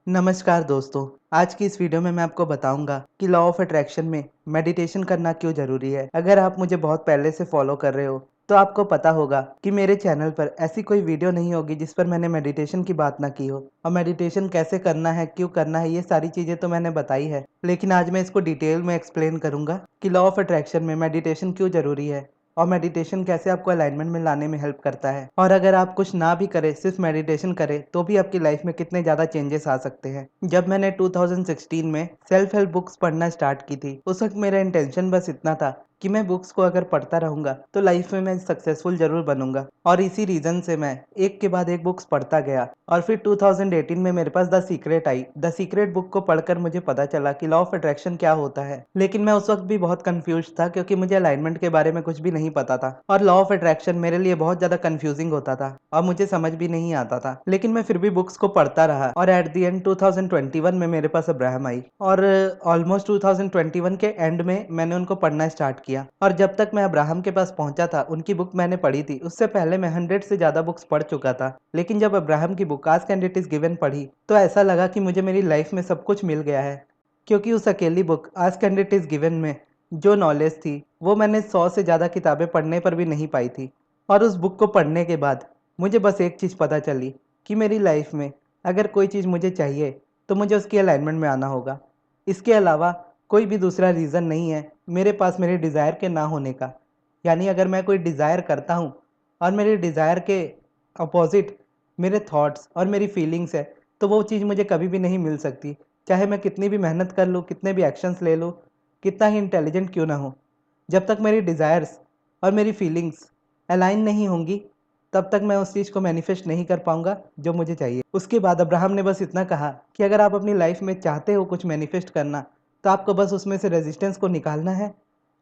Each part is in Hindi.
नमस्कार दोस्तों। आज की इस वीडियो में मैं आपको बताऊंगा कि लॉ ऑफ अट्रैक्शन में मेडिटेशन करना क्यों ज़रूरी है। अगर आप मुझे बहुत पहले से फॉलो कर रहे हो तो आपको पता होगा कि मेरे चैनल पर ऐसी कोई वीडियो नहीं होगी जिस पर मैंने मेडिटेशन की बात ना की हो। और मेडिटेशन कैसे करना है, क्यों करना है, ये सारी चीज़ें तो मैंने बताई है, लेकिन आज मैं इसको डिटेल में एक्सप्लेन करूंगा कि लॉ ऑफ अट्रैक्शन में मेडिटेशन क्यों ज़रूरी है और मेडिटेशन कैसे आपको अलाइनमेंट में लाने में हेल्प करता है। और अगर आप कुछ ना भी करें, सिर्फ मेडिटेशन करें, तो भी आपकी लाइफ में कितने ज़्यादा चेंजेस आ सकते हैं। जब मैंने 2016 में सेल्फ हेल्प बुक्स पढ़ना स्टार्ट की थी, उस वक्त मेरा इंटेंशन बस इतना था कि मैं बुक्स को अगर पढ़ता रहूंगा तो लाइफ में मैं सक्सेसफुल जरूर बनूंगा। और इसी रीजन से मैं एक के बाद एक बुक्स पढ़ता गया और फिर 2018 में मेरे पास द सीक्रेट आई। द सीक्रेट बुक को पढ़कर मुझे पता चला कि लॉ ऑफ अट्रैक्शन क्या होता है, लेकिन मैं उस वक्त भी बहुत कंफ्यूज था क्योंकि मुझे अलाइनमेंट के बारे में कुछ भी नहीं पता था और लॉ ऑफ अट्रैक्शन मेरे लिए बहुत ज्यादा कंफ्यूजिंग होता था और मुझे समझ भी नहीं आता था। लेकिन मैं फिर भी बुक्स को पढ़ता रहा और एट द एंड 2021 में मेरे पास अब्राहम आई और ऑलमोस्ट 2021 के एंड में मैंने उनको पढ़ना स्टार्ट किया। और जब तक मैं अब्राहम के पास पहुंचा था, उनकी बुक मैंने पढ़ी थी, उससे पहले मैं 100 से ज्यादा बुक्स पढ़ चुका था। लेकिन जब अब्राहम की book ask and it is given पढ़ी तो ऐसा लगा कि मुझे मेरी लाइफ में सब कुछ मिल गया है, क्योंकि उस अकेली book ask and it is given में जो नॉलेज थी वो मैंने 100 से ज़्यादा किताबें पढ़ने पर भी नहीं पाई थी। और उस बुक को पढ़ने के बाद मुझे बस एक चीज़ पता चली कि मेरी लाइफ में अगर कोई चीज़ मुझे चाहिए तो मुझे उसकी अलाइनमेंट में आना होगा। इसके अलावा कोई भी दूसरा रीज़न नहीं है मेरे पास मेरे डिज़ायर के ना होने का। यानी अगर मैं कोई डिज़ायर करता हूँ और मेरे डिज़ायर के अपोजिट मेरे थॉट्स और मेरी फीलिंग्स है, तो वो चीज़ मुझे कभी भी नहीं मिल सकती। चाहे मैं कितनी भी मेहनत कर लूँ, कितने भी एक्शंस ले लूँ, कितना ही इंटेलिजेंट क्यों ना हो, जब तक मेरी डिज़ायर्स और मेरी फीलिंग्स अलाइन नहीं होंगी तब तक मैं उस चीज़ को मैनिफेस्ट नहीं कर पाऊंगा जो मुझे चाहिए। उसके बाद अब्राहम ने बस इतना कहा कि अगर आप अपनी लाइफ में चाहते हो कुछ मैनिफेस्ट करना तो आपको बस उसमें से रेजिस्टेंस को निकालना है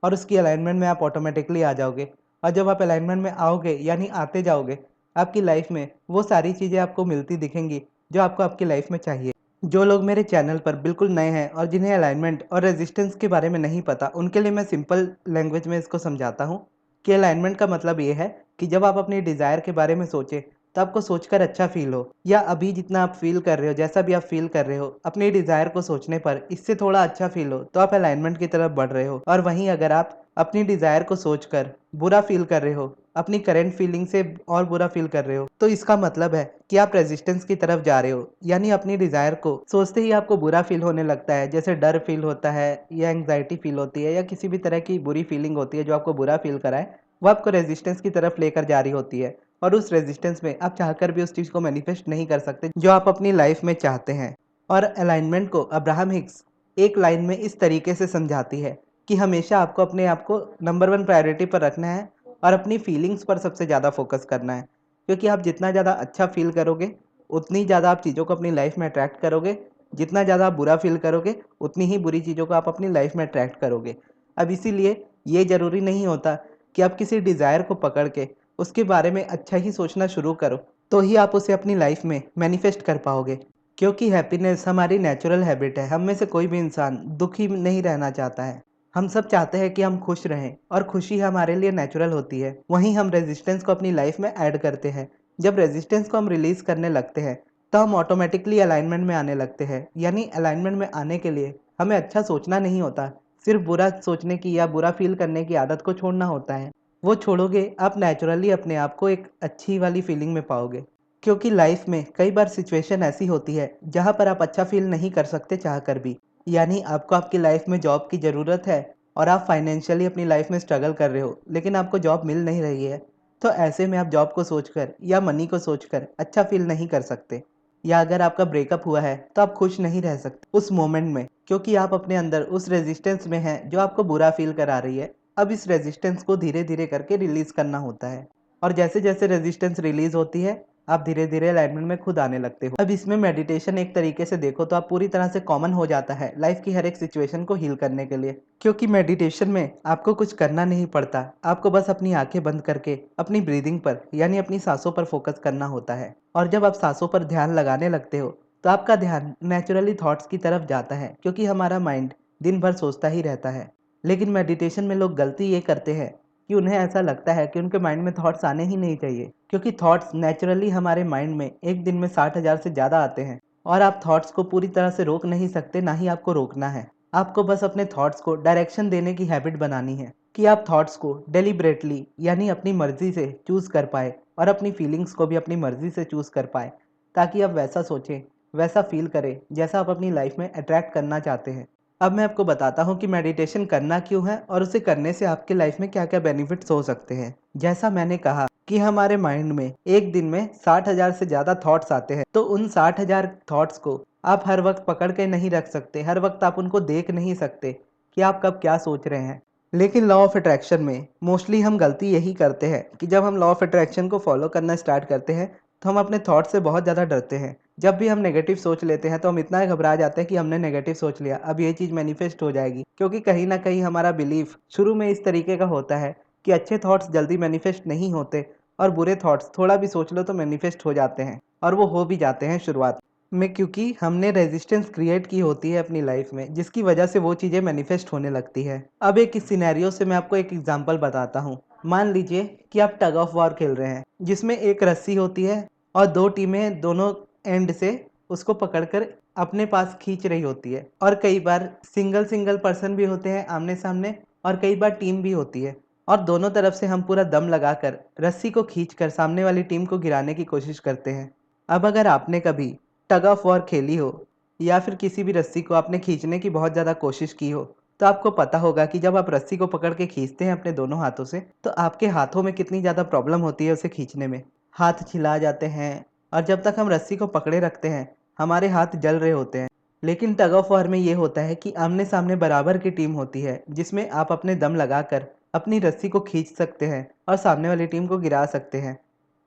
और उसकी अलाइनमेंट में आप ऑटोमेटिकली आ जाओगे। और जब आप अलाइनमेंट में आओगे यानी आते जाओगे, आपकी लाइफ में वो सारी चीज़ें आपको मिलती दिखेंगी जो आपको आपकी लाइफ में चाहिए। जो लोग मेरे चैनल पर बिल्कुल नए हैं और जिन्हें अलाइनमेंट और रेजिस्टेंस के बारे में नहीं पता, उनके लिए मैं सिंपल लैंग्वेज में इसको समझाता हूँ कि अलाइनमेंट का मतलब ये है कि जब आप अपनी डिज़ायर के बारे में सोचें तो आपको सोचकर अच्छा फील हो, या अभी जितना आप फील कर रहे हो, जैसा भी आप फील कर रहे हो, अपनी डिज़ायर को सोचने पर इससे थोड़ा अच्छा फील हो तो आप अलाइनमेंट की तरफ बढ़ रहे हो। और वहीं अगर आप अपनी डिज़ायर को सोचकर बुरा फील कर रहे हो, अपनी करंट फीलिंग से और बुरा फील कर रहे हो, तो इसका मतलब है कि आप रेजिस्टेंस की तरफ जा रहे हो। यानी अपनी डिज़ायर को सोचते ही आपको बुरा फील होने लगता है, जैसे डर फील होता है या एंग्जाइटी फील होती है या किसी भी तरह की बुरी फीलिंग होती है जो आपको बुरा फील कराए, वो आपको रेजिस्टेंस की तरफ लेकर जा रही होती है। और उस रेजिस्टेंस में आप चाहकर भी उस चीज़ को मैनिफेस्ट नहीं कर सकते जो आप अपनी लाइफ में चाहते हैं। और अलाइनमेंट को अब्राहम हिक्स एक लाइन में इस तरीके से समझाती है कि हमेशा आपको अपने आप को नंबर 1 प्रायोरिटी पर रखना है और अपनी फीलिंग्स पर सबसे ज़्यादा फोकस करना है। क्योंकि आप जितना ज़्यादा अच्छा फील करोगे उतनी ज़्यादा आप चीज़ों को अपनी लाइफ में अट्रैक्ट करोगे। जितना ज़्यादा आप बुरा फील करोगे उतनी ही बुरी चीज़ों को आप अपनी लाइफ में अट्रैक्ट करोगे। अब इसीलिए ये ज़रूरी नहीं होता कि आप किसी डिज़ायर को पकड़ के उसके बारे में अच्छा ही सोचना शुरू करो तो ही आप उसे अपनी लाइफ में मैनिफेस्ट कर पाओगे। क्योंकि हैप्पीनेस हमारी नेचुरल हैबिट है। हम में से कोई भी इंसान दुखी नहीं रहना चाहता है। हम सब चाहते हैं कि हम खुश रहें और खुशी हमारे लिए नेचुरल होती है। वहीं हम रेजिस्टेंस को अपनी लाइफ में ऐड करते हैं। जब रेजिस्टेंस को हम रिलीज करने लगते हैं तो हम ऑटोमेटिकली अलाइनमेंट में आने लगते हैं। यानी अलाइनमेंट में आने के लिए हमें अच्छा सोचना नहीं होता, सिर्फ बुरा सोचने की या बुरा फील करने की आदत को छोड़ना होता है। वो छोड़ोगे आप नेचुरली अपने आप को एक अच्छी वाली फीलिंग में पाओगे। क्योंकि लाइफ में कई बार सिचुएशन ऐसी होती है जहाँ पर आप अच्छा फील नहीं कर सकते चाह कर भी। यानी आपको आपकी लाइफ में जॉब की ज़रूरत है और आप फाइनेंशियली अपनी लाइफ में स्ट्रगल कर रहे हो, लेकिन आपको जॉब मिल नहीं रही है। तो ऐसे में आप जॉब को सोचकर या मनी को सोचकर अच्छा फील नहीं कर सकते। या अगर आपका ब्रेकअप हुआ है तो आप खुश नहीं रह सकते उस मोमेंट में, क्योंकि आप अपने अंदर उस रेजिस्टेंस में हैं जो आपको बुरा फील करा रही है। अब इस रेजिस्टेंस को धीरे धीरे करके रिलीज करना होता है। और जैसे जैसे रेजिस्टेंस रिलीज होती है आप धीरे धीरे अलाइनमेंट में खुद आने लगते हो। अब इसमें मेडिटेशन एक तरीके से देखो तो आप पूरी तरह से कॉमन हो जाता है लाइफ की हर एक सिचुएशन को हील करने के लिए। क्योंकि मेडिटेशन में आपको कुछ करना नहीं पड़ता, आपको बस अपनी आंखें बंद करके अपनी ब्रीदिंग पर यानी अपनी सांसों पर फोकस करना होता है। और जब आप सांसों पर ध्यान लगाने लगते हो तो आपका ध्यान नेचुरली थॉट्स की तरफ जाता है, क्योंकि हमारा माइंड दिन भर सोचता ही रहता है। लेकिन मेडिटेशन में लोग गलती ये करते हैं कि उन्हें ऐसा लगता है कि उनके माइंड में थॉट्स आने ही नहीं चाहिए, क्योंकि थॉट्स नेचुरली हमारे माइंड में एक दिन में 60,000 से ज़्यादा आते हैं। और आप थॉट्स को पूरी तरह से रोक नहीं सकते, ना ही आपको रोकना है। आपको बस अपने थॉट्स को डायरेक्शन देने की हैबिट बनानी है कि आप थॉट्स को डेलिबरेटली यानी अपनी मर्जी से चूज़ कर पाए और अपनी फीलिंग्स को भी अपनी मर्जी से चूज़ कर पाए, ताकि आप वैसा सोचें, वैसा फील करें जैसा आप अपनी लाइफ में अट्रैक्ट करना चाहते हैं। अब मैं आपको बताता हूँ कि मेडिटेशन करना क्यों है और उसे करने से आपके लाइफ में क्या क्या बेनिफिट्स हो सकते हैं। जैसा मैंने कहा कि हमारे माइंड में एक दिन में 60,000 से ज़्यादा थॉट्स आते हैं, तो उन 60,000 थॉट्स को आप हर वक्त पकड़ के नहीं रख सकते, हर वक्त आप उनको देख नहीं सकते कि आप कब क्या सोच रहे हैं। लेकिन लॉ ऑफ अट्रैक्शन में मोस्टली हम गलती यही करते हैं कि जब हम लॉ ऑफ अट्रैक्शन को फॉलो करना स्टार्ट करते हैं तो हम अपने थॉट से बहुत ज़्यादा डरते हैं। जब भी हम नेगेटिव सोच लेते हैं तो हम इतना घबरा जाते हैं कि हमने नेगेटिव सोच लिया, अब ये चीज़ मैनिफेस्ट हो जाएगी, क्योंकि कहीं ना कहीं हमारा बिलीफ शुरू में इस तरीके का होता है कि अच्छे थॉट्स जल्दी मैनिफेस्ट नहीं होते और बुरे थॉट्स थोड़ा भी सोच लो तो मैनिफेस्ट हो जाते हैं, और वो हो भी जाते हैं शुरुआत में, क्योंकि हमने रेजिस्टेंस क्रिएट की होती है अपनी लाइफ में, जिसकी वजह से वो चीज़ें मैनिफेस्ट होने लगती है। अब एक इस सिनेरियो से मैं आपको एक एग्जांपल बताता हूँ। मान लीजिए कि आप टग ऑफ वॉर खेल रहे हैं, जिसमें एक रस्सी होती है और दो टीमें दोनों एंड से उसको पकड़कर अपने पास खींच रही होती है, और कई बार सिंगल सिंगल पर्सन भी होते हैं आमने सामने, और कई बार टीम भी होती है, और दोनों तरफ से हम पूरा दम लगाकर रस्सी को खींचकर सामने वाली टीम को गिराने की कोशिश करते हैं। अब अगर आपने कभी टग ऑफ वॉर खेली हो या फिर किसी भी रस्सी को आपने खींचने की बहुत ज़्यादा कोशिश की हो, तो आपको पता होगा कि जब आप रस्सी को पकड़ के खींचते हैं अपने दोनों हाथों से, तो आपके हाथों में कितनी ज़्यादा प्रॉब्लम होती है उसे खींचने में। हाथ छिला जाते हैं, और जब तक हम रस्सी को पकड़े रखते हैं हमारे हाथ जल रहे होते हैं। लेकिन टग ऑफ वॉर में ये होता है कि आमने सामने बराबर की टीम होती है, जिसमें आप अपने दम लगाकर अपनी रस्सी को खींच सकते हैं और सामने वाली टीम को गिरा सकते हैं।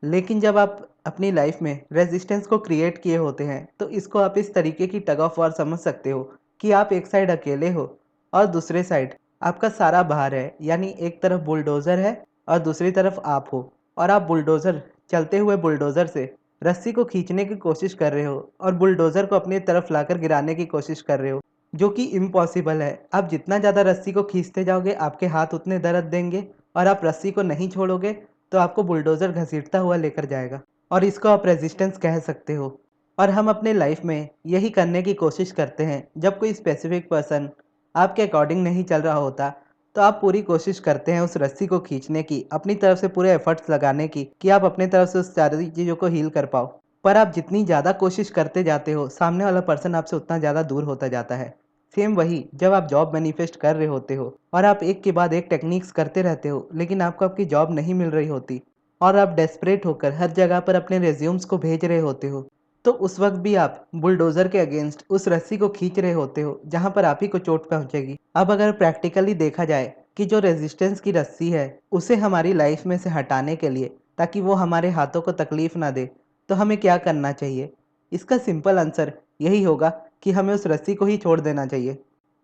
लेकिन जब आप अपनी लाइफ में रेजिस्टेंस को क्रिएट किए होते हैं, तो इसको आप इस तरीके की टग ऑफ वॉर समझ सकते हो कि आप एक साइड अकेले हो और दूसरे साइड आपका सारा भार है, यानी एक तरफ बुलडोज़र है और दूसरी तरफ आप हो, और आप बुलडोज़र चलते हुए बुलडोज़र से रस्सी को खींचने की कोशिश कर रहे हो और बुलडोज़र को अपनी तरफ लाकर गिराने की कोशिश कर रहे हो, जो कि इम्पॉसिबल है। आप जितना ज़्यादा रस्सी को खींचते जाओगे आपके हाथ उतने दर्द देंगे, और आप रस्सी को नहीं छोड़ोगे तो आपको बुलडोज़र घसीटता हुआ लेकर जाएगा, और इसको आप रेजिस्टेंस कह सकते हो। और हम अपने लाइफ में यही करने की कोशिश करते हैं। जब कोई स्पेसिफिक पर्सन आपके अकॉर्डिंग नहीं चल रहा होता, तो आप पूरी कोशिश करते हैं उस रस्सी को खींचने की, अपनी तरफ से पूरे एफर्ट्स लगाने की कि आप अपनी तरफ से उस सारी चीज़ों को हील कर पाओ। पर आप जितनी ज़्यादा कोशिश करते जाते हो, सामने वाला पर्सन आपसे उतना ज़्यादा दूर होता जाता है। सेम वही जब आप जॉब मैनिफेस्ट कर रहे होते हो और आप एक के बाद एक टेक्निक्स करते रहते हो, लेकिन आपको आपकी जॉब नहीं मिल रही होती और आप डेस्परेट होकर हर जगह पर अपने रेज्यूम्स को भेज रहे होते हो, तो उस वक्त भी आप बुलडोज़र के अगेंस्ट उस रस्सी को खींच रहे होते हो जहां पर आप ही को चोट पहुंचेगी। अब अगर प्रैक्टिकली देखा जाए कि जो रेजिस्टेंस की रस्सी है उसे हमारी लाइफ में से हटाने के लिए, ताकि वो हमारे हाथों को तकलीफ ना दे, तो हमें क्या करना चाहिए? इसका सिंपल आंसर यही होगा कि हमें उस रस्सी को ही छोड़ देना चाहिए,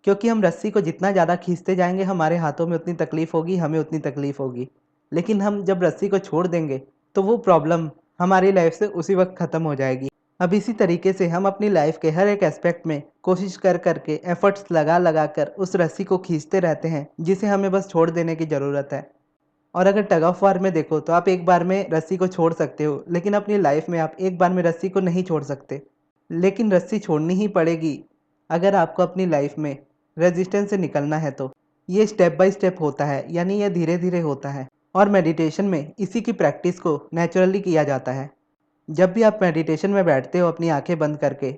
क्योंकि हम रस्सी को जितना ज़्यादा खींचते जाएंगे हमारे हाथों में उतनी तकलीफ होगी, हमें उतनी तकलीफ होगी। लेकिन हम जब रस्सी को छोड़ देंगे तो वो प्रॉब्लम हमारी लाइफ से उसी वक्त ख़त्म हो जाएगी। अब इसी तरीके से हम अपनी लाइफ के हर एक एस्पेक्ट में कोशिश कर करके एफर्ट्स लगा लगा कर उस रस्सी को खींचते रहते हैं, जिसे हमें बस छोड़ देने की ज़रूरत है। और अगर टग ऑफ वार में देखो तो आप एक बार में रस्सी को छोड़ सकते हो, लेकिन अपनी लाइफ में आप एक बार में रस्सी को नहीं छोड़ सकते। लेकिन रस्सी छोड़नी ही पड़ेगी अगर आपको अपनी लाइफ में रेजिस्टेंस से निकलना है, तो ये स्टेप बाय स्टेप होता है, यानी ये धीरे धीरे होता है। और मेडिटेशन में इसी की प्रैक्टिस को नेचुरली किया जाता है। जब भी आप मेडिटेशन में बैठते हो अपनी आंखें बंद करके,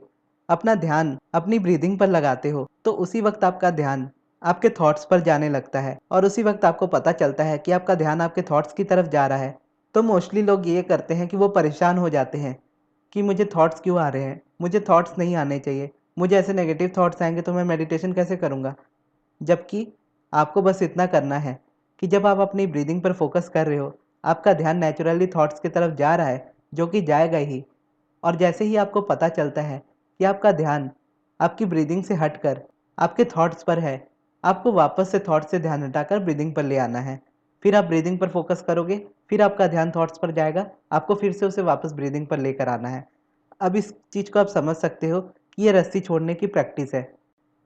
अपना ध्यान अपनी ब्रीदिंग पर लगाते हो, तो उसी वक्त आपका ध्यान आपके थॉट्स पर जाने लगता है, और उसी वक्त आपको पता चलता है कि आपका ध्यान आपके थॉट्स की तरफ जा रहा है। तो मोस्टली लोग ये करते हैं कि वो परेशान हो जाते हैं कि मुझे थॉट्स क्यों आ रहे हैं, मुझे थॉट्स नहीं आने चाहिए, मुझे ऐसे नेगेटिव थॉट्स आएंगे तो मैं मेडिटेशन कैसे करूँगा। जबकि आपको बस इतना करना है कि जब आप अपनी ब्रीदिंग पर फोकस कर रहे हो, आपका ध्यान नेचुरली थॉट्स की तरफ जा रहा है, जो कि जाएगा ही। और जैसे ही आपको पता चलता है कि आपका ध्यान आपकी ब्रीदिंग से हटकर आपके थॉट्स पर है, आपको वापस से थॉट्स से ध्यान हटाकर ब्रीदिंग पर ले आना है। फिर आप ब्रीदिंग पर फोकस करोगे, फिर आपका ध्यान थॉट्स पर जाएगा, आपको फिर से उसे वापस ब्रीदिंग पर लेकर आना है। अब इस चीज़ को आप समझ सकते हो कि ये रस्सी छोड़ने की प्रैक्टिस है,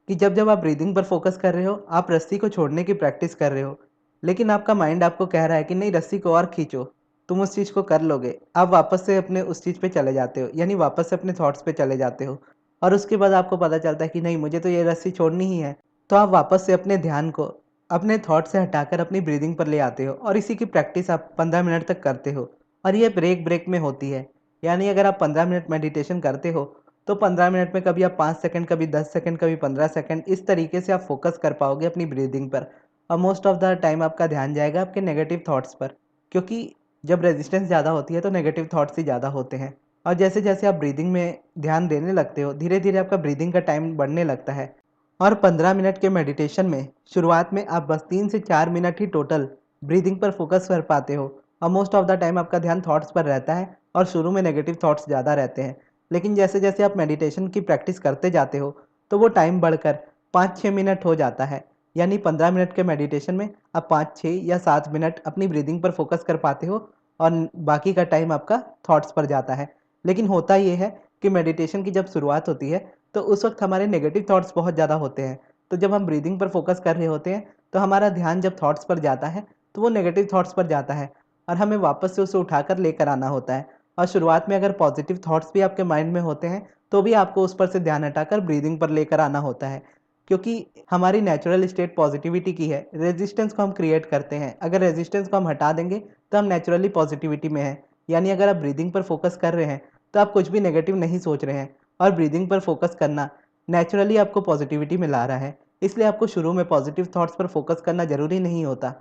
कि जब जब आप ब्रीदिंग पर फोकस कर रहे हो आप रस्सी को छोड़ने की प्रैक्टिस कर रहे हो, लेकिन आपका माइंड आपको कह रहा है कि नहीं, रस्सी को और खींचो। तुम उस चीज़ को कर लोगे, आप वापस से अपने उस चीज़ पे चले जाते हो, यानी वापस से अपने थॉट्स पे चले जाते हो और उसके बाद आपको पता चलता है कि नहीं, मुझे तो ये रस्सी छोड़नी ही है। तो आप वापस से अपने ध्यान को अपने थॉट से हटाकर अपनी ब्रीदिंग पर ले आते हो और इसी की प्रैक्टिस आप 15 मिनट तक करते हो और ये ब्रेक ब्रेक में होती है। यानी अगर आप 15 मिनट मेडिटेशन करते हो तो 15 मिनट में कभी आप 5 सेकंड, कभी 10 सेकंड, कभी 15 सेकंड, इस तरीके से आप फोकस कर पाओगे अपनी ब्रीदिंग पर और मोस्ट ऑफ द टाइम आपका ध्यान जाएगा आपके नेगेटिव थॉट्स पर, क्योंकि जब रेजिस्टेंस ज़्यादा होती है तो नेगेटिव थॉट्स ही ज़्यादा होते हैं। और जैसे जैसे आप ब्रीदिंग में ध्यान देने लगते हो, धीरे धीरे आपका ब्रीदिंग का टाइम बढ़ने लगता है और 15 मिनट के मेडिटेशन में शुरुआत में आप बस 3 से 4 मिनट ही टोटल ब्रीदिंग पर फोकस कर पाते हो और मोस्ट ऑफ द टाइम आपका ध्यान थॉट्स पर रहता है और शुरू में नेगेटिव थॉट्स ज़्यादा रहते हैं। लेकिन जैसे जैसे आप मेडिटेशन की प्रैक्टिस करते जाते हो तो वो टाइम बढ़कर 5-6 मिनट हो जाता है। यानी 15 मिनट के मेडिटेशन में आप 5-6 या 7 मिनट अपनी ब्रीदिंग पर फोकस कर पाते हो और बाकी का टाइम आपका थॉट्स पर जाता है। लेकिन होता ये है कि मेडिटेशन की जब शुरुआत होती है तो उस वक्त हमारे नेगेटिव थॉट्स बहुत ज़्यादा होते हैं। तो जब हम ब्रीदिंग पर फोकस कर रहे होते हैं तो हमारा ध्यान जब थॉट्स पर जाता है तो वो नेगेटिव थॉट्स पर जाता है और हमें वापस से उसे उठाकर लेकर आना होता है। और शुरुआत में अगर पॉजिटिव थॉट्स भी आपके माइंड में होते हैं तो भी आपको उस पर से ध्यान हटाकर ब्रीदिंग पर लेकर आना होता है, क्योंकि हमारी नेचुरल स्टेट पॉजिटिविटी की है। रेजिस्टेंस को हम क्रिएट करते हैं, अगर रेजिस्टेंस को हम हटा देंगे तो हम नेचुरली पॉजिटिविटी में हैं। यानी अगर आप ब्रीदिंग पर फोकस कर रहे हैं तो आप कुछ भी नेगेटिव नहीं सोच रहे हैं और ब्रीदिंग पर फोकस करना नेचुरली आपको पॉजिटिविटी में ला रहा है। इसलिए आपको शुरू में पॉजिटिव थॉट्स पर फोकस करना ज़रूरी नहीं होता।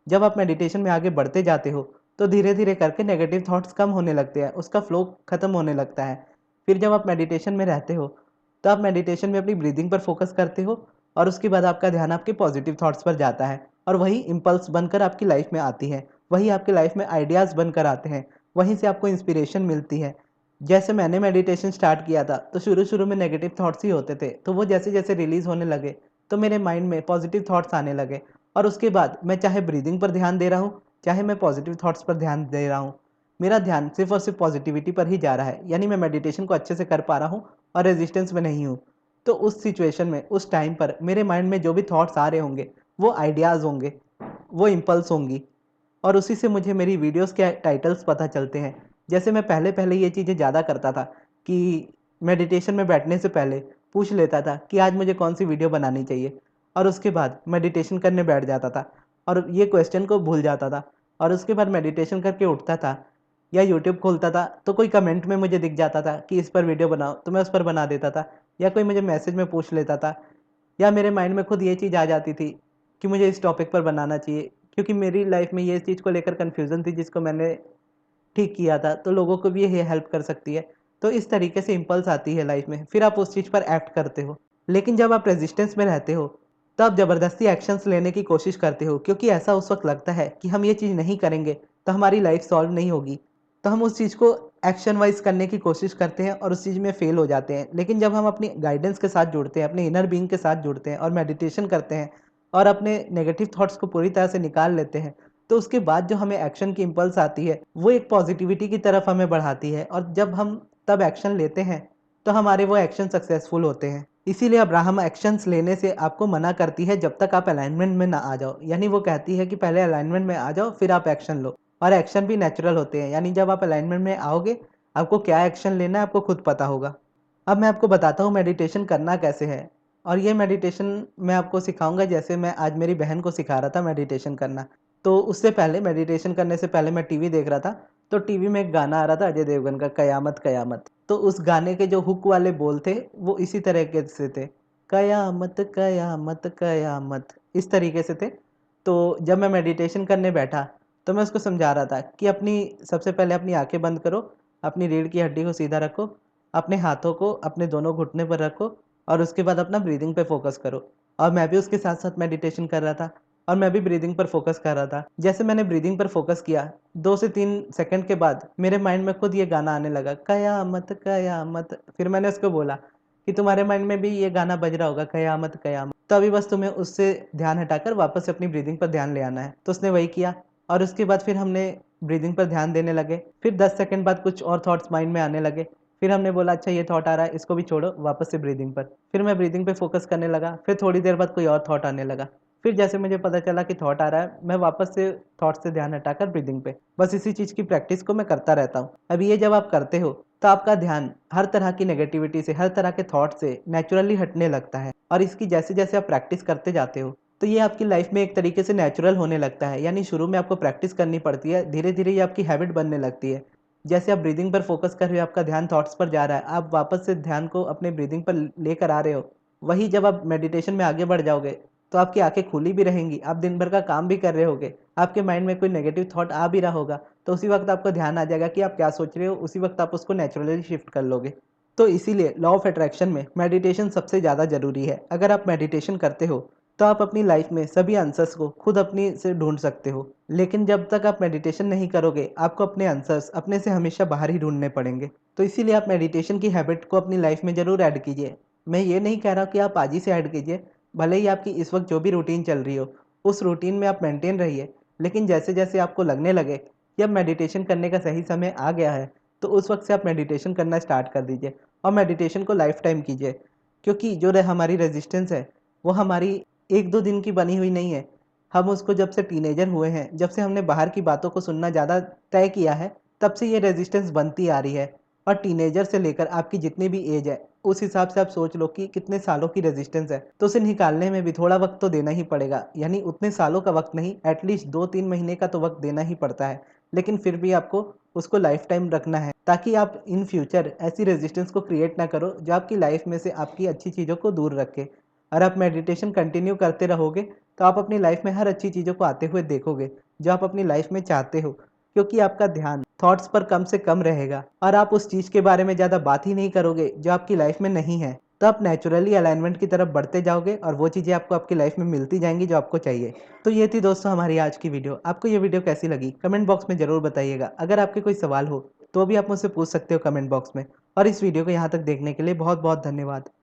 जब आप मेडिटेशन में आगे बढ़ते जाते हो तो धीरे धीरे करके नेगेटिव थॉट्स कम होने लगते हैं, उसका फ्लो खत्म होने लगता है। फिर जब आप मेडिटेशन में रहते हो तो आप मेडिटेशन में अपनी ब्रीदिंग पर फोकस करते हो और उसके बाद आपका ध्यान आपके पॉजिटिव थॉट्स पर जाता है और वही इम्पल्स बनकर आपकी लाइफ में आती है, वही आपकी लाइफ में आइडियाज़ बनकर आते हैं, वहीं से आपको इंस्पिरेशन मिलती है। जैसे मैंने मेडिटेशन स्टार्ट किया था तो शुरू-शुरू में नेगेटिव थॉट्स ही होते थे, तो वो जैसे-जैसे रिलीज़ होने लगे, तो मेरे माइंड में पॉजिटिव थॉट्स आने लगे और उसके बाद मैं चाहे ब्रीदिंग पर ध्यान दे रहा हूँ, चाहे मैं पॉजिटिव थॉट्स पर ध्यान दे रहा हूँ, मेरा ध्यान सिर्फ़ और सिर्फ़ पॉजिटिविटी पर ही जा रहा है। यानी मैं मेडिटेशन को अच्छे से कर पा रहा हूँ और रेजिस्टेंस में नहीं हूँ। तो उस सिचुएशन में, उस टाइम पर मेरे माइंड में जो भी थॉट्स आ रहे होंगे, वो आइडियाज़ होंगे, वो इम्पल्स होंगी और उसी से मुझे मेरी वीडियोस के टाइटल्स पता चलते हैं। जैसे मैं पहले-पहले ये चीज़ें ज़्यादा करता था कि मेडिटेशन में बैठने से पहले पूछ लेता था कि आज मुझे कौन-सी वीडियो बनानी चाहिए और उसके बाद मेडिटेशन करने बैठ जाता था और ये क्वेश्चन को भूल जाता था और उसके बाद मेडिटेशन करके उठता था या यूट्यूब खोलता था तो कोई कमेंट में मुझे दिख जाता था कि इस पर वीडियो बनाओ, तो मैं उस पर बना देता था या कोई मुझे मैसेज में पूछ लेता था या मेरे माइंड में खुद ये चीज़ आ जाती थी कि मुझे इस टॉपिक पर बनाना चाहिए, क्योंकि मेरी लाइफ में ये चीज़ को लेकर कन्फ्यूज़न थी जिसको मैंने ठीक किया था, तो लोगों को भी ये हेल्प कर सकती है। तो इस तरीके से इम्पल्स आती है लाइफ में, फिर आप उस चीज़ पर एक्ट करते हो। लेकिन जब आप रेजिस्टेंस में रहते हो, तब ज़बरदस्ती एक्शंस लेने की कोशिश करते हो, क्योंकि ऐसा उस वक़्त लगता है कि हम ये चीज़ नहीं करेंगे, तो हमारी लाइफ सॉल्व नहीं होगी। तो हम उस चीज़ को एक्शन वाइज़ करने की कोशिश करते हैं और उस चीज़ में फ़ेल हो जाते हैं। लेकिन जब हम अपनी गाइडेंस के साथ जुड़ते हैं, अपने इनर बीइंग के साथ जुड़ते हैं और मेडिटेशन करते हैं और अपने नेगेटिव थॉट्स को पूरी तरह से निकाल लेते हैं, तो उसके बाद जो हमें एक्शन की इम्पल्स आती है, वो एक पॉजिटिविटी की तरफ हमें बढ़ाती है और जब हम तब एक्शन लेते हैं, तो हमारे वो एक्शन सक्सेसफुल होते हैं। इसीलिए अब्राहम एक्शंस लेने से आपको मना करती है जब तक आप अलाइनमेंट में ना आ जाओ। यानी वो कहती है कि पहले अलाइनमेंट में आ जाओ, फिर आप एक्शन लो और एक्शन भी नेचुरल होते हैं। यानी जब आप अलाइनमेंट में आओगे, आपको क्या एक्शन लेना है आपको खुद पता होगा। अब मैं आपको बताता हूँ मेडिटेशन करना कैसे है और ये मेडिटेशन मैं आपको सिखाऊँगा जैसे मैं आज मेरी बहन को सिखा रहा था मेडिटेशन करना। तो उससे पहले मेडिटेशन करने से पहले मैं टीवी देख रहा था, तो टीवी में एक गाना आ रहा था अजय देवगन का कयामत कयामत। तो उस गाने के जो हुक वाले बोल थे, वो इसी तरीके से थे, कयामत कयामत कयामत, इस तरीके से थे। तो जब मैं मेडिटेशन करने बैठा, तो मैं उसको समझा रहा था कि अपनी सबसे पहले अपनी आँखें बंद करो, अपनी रीढ़ की हड्डी को सीधा रखो, अपने हाथों को अपने दोनों घुटने पर रखो और उसके बाद अपना ब्रीदिंग पे फ़ोकस करो। और मैं भी उसके साथ-साथ मेडिटेशन कर रहा था और मैं भी ब्रीदिंग पर फ़ोकस कर रहा था। जैसे मैंने ब्रीदिंग पर फ़ोकस किया, 2 से 3 सेकंड के बाद मेरे माइंड में खुद ये गाना आने लगा, कयामत कयामत। फिर मैंने उसको बोला कि तुम्हारे माइंड में भी ये गाना बज रहा होगा कयामत कयामत। तो अभी बस तुम्हें उससे ध्यान हटाकर वापस से अपनी ब्रीदिंग पर ध्यान ले आना है। तो उसने वही किया और उसके बाद फिर हमने ब्रीदिंग पर ध्यान देने लगे। फिर 10 सेकंड बाद कुछ और थॉट्स माइंड में आने लगे। फिर हमने बोला अच्छा ये थॉट आ रहा है, इसको भी छोड़ो, वापस से ब्रीदिंग पर। फिर मैं ब्रीदिंग पे फ़ोकस करने लगा, फिर थोड़ी देर बाद कोई और थॉट आने लगा। फिर जैसे मुझे पता चला कि थॉट आ रहा है, मैं वापस से थॉट से ध्यान हटाकर ब्रीदिंग पे, बस इसी चीज़ की प्रैक्टिस को मैं करता रहता हूँ। अब ये जब आप करते हो, तो आपका ध्यान हर तरह की नेगेटिविटी से, हर तरह के थॉट से नेचुरली हटने लगता है और इसकी जैसे-जैसे आप प्रैक्टिस करते जाते हो, तो ये आपकी लाइफ में एक तरीके से नेचुरल होने लगता है। यानी शुरू में आपको प्रैक्टिस करनी पड़ती है, धीरे-धीरे ये आपकी हैबिट बनने लगती है। जैसे आप ब्रीदिंग पर फोकस कर रहे हो, आपका ध्यान थॉट्स पर जा रहा है, आप वापस से ध्यान को अपने ब्रीदिंग पर लेकर आ रहे हो। वही जब आप मेडिटेशन में आगे बढ़ जाओगे, तो आपकी आँखें खुली भी रहेंगी, आप दिन भर का काम भी कर रहे होगे, आपके माइंड में कोई नेगेटिव थॉट आ भी रहा होगा, तो उसी वक़्त आपको ध्यान आ जाएगा कि आप क्या सोच रहे हो, उसी वक़्त आप उसको नेचुरली शिफ्ट कर लोगे। तो इसीलिए लॉ ऑफ अट्रैक्शन में मेडिटेशन सबसे ज़्यादा ज़रूरी है। अगर आप मेडिटेशन करते हो, तो आप अपनी लाइफ में सभी आंसर्स को खुद अपनी से ढूँढ सकते हो। लेकिन जब तक आप मेडिटेशन नहीं करोगे, आपको अपने आंसर्स अपने से हमेशा बाहर ही ढूँढने पड़ेंगे। तो इसीलिए आप मेडिटेशन की हैबिट को अपनी लाइफ में ज़रूर ऐड कीजिए। मैं ये नहीं कह रहा कि आप आज ही से ऐड कीजिए, भले ही आपकी इस वक़्त जो भी रूटीन चल रही हो, उस रूटीन में आप मेंटेन रहिए। लेकिन जैसे-जैसे आपको लगने लगे कि अब मेडिटेशन करने का सही समय आ गया है, तो उस वक़्त से आप मेडिटेशन करना स्टार्ट कर दीजिए और मेडिटेशन को लाइफ़ टाइम कीजिए। क्योंकि जो हमारी रेजिस्टेंस है, वो हमारी 1-2 दिन की बनी हुई नहीं है। हम उसको जब से टीनेजर हुए हैं, जब से हमने बाहर की बातों को सुनना ज़्यादा तय किया है, तब से ये रेजिस्टेंस बनती आ रही है। और टीनेजर से लेकर आपकी जितनी भी एज है, उस हिसाब से आप सोच लो कि कितने सालों की रेजिस्टेंस है, तो उसे निकालने में भी थोड़ा वक़्त तो देना ही पड़ेगा। यानी उतने सालों का वक़्त नहीं, एटलीस्ट 2-3 महीने का तो वक़्त देना ही पड़ता है। लेकिन फिर भी आपको उसको लाइफ़ टाइम रखना है, ताकि आप इन फ्यूचर ऐसी रेजिस्टेंस को क्रिएट ना करो, जो आपकी लाइफ़ में से आपकी अच्छी चीज़ों को दूर रखे। और आप मेडिटेशन कंटिन्यू करते रहोगे, तो आप अपनी लाइफ़ में हर अच्छी चीज़ों को आते हुए देखोगे, जो आप अपनी लाइफ़ में चाहते हो। क्योंकि आपका ध्यान थॉट्स पर कम से कम रहेगा और आप उस चीज़ के बारे में ज़्यादा बात ही नहीं करोगे जो आपकी लाइफ में नहीं है। तो आप नेचुरली अलाइनमेंट की तरफ बढ़ते जाओगे और वो चीज़ें आपको आपकी लाइफ में मिलती जाएँगी जो आपको चाहिए। तो ये थी दोस्तों हमारी आज की वीडियो। आपको ये वीडियो कैसी लगी? कमेंट बॉक्स में ज़रूर बताइएगा। अगर आपके कोई सवाल हो, तो भी आप मुझसे पूछ सकते हो कमेंट बॉक्स में। और इस वीडियो को यहाँ तक देखने के लिए बहुत-बहुत धन्यवाद।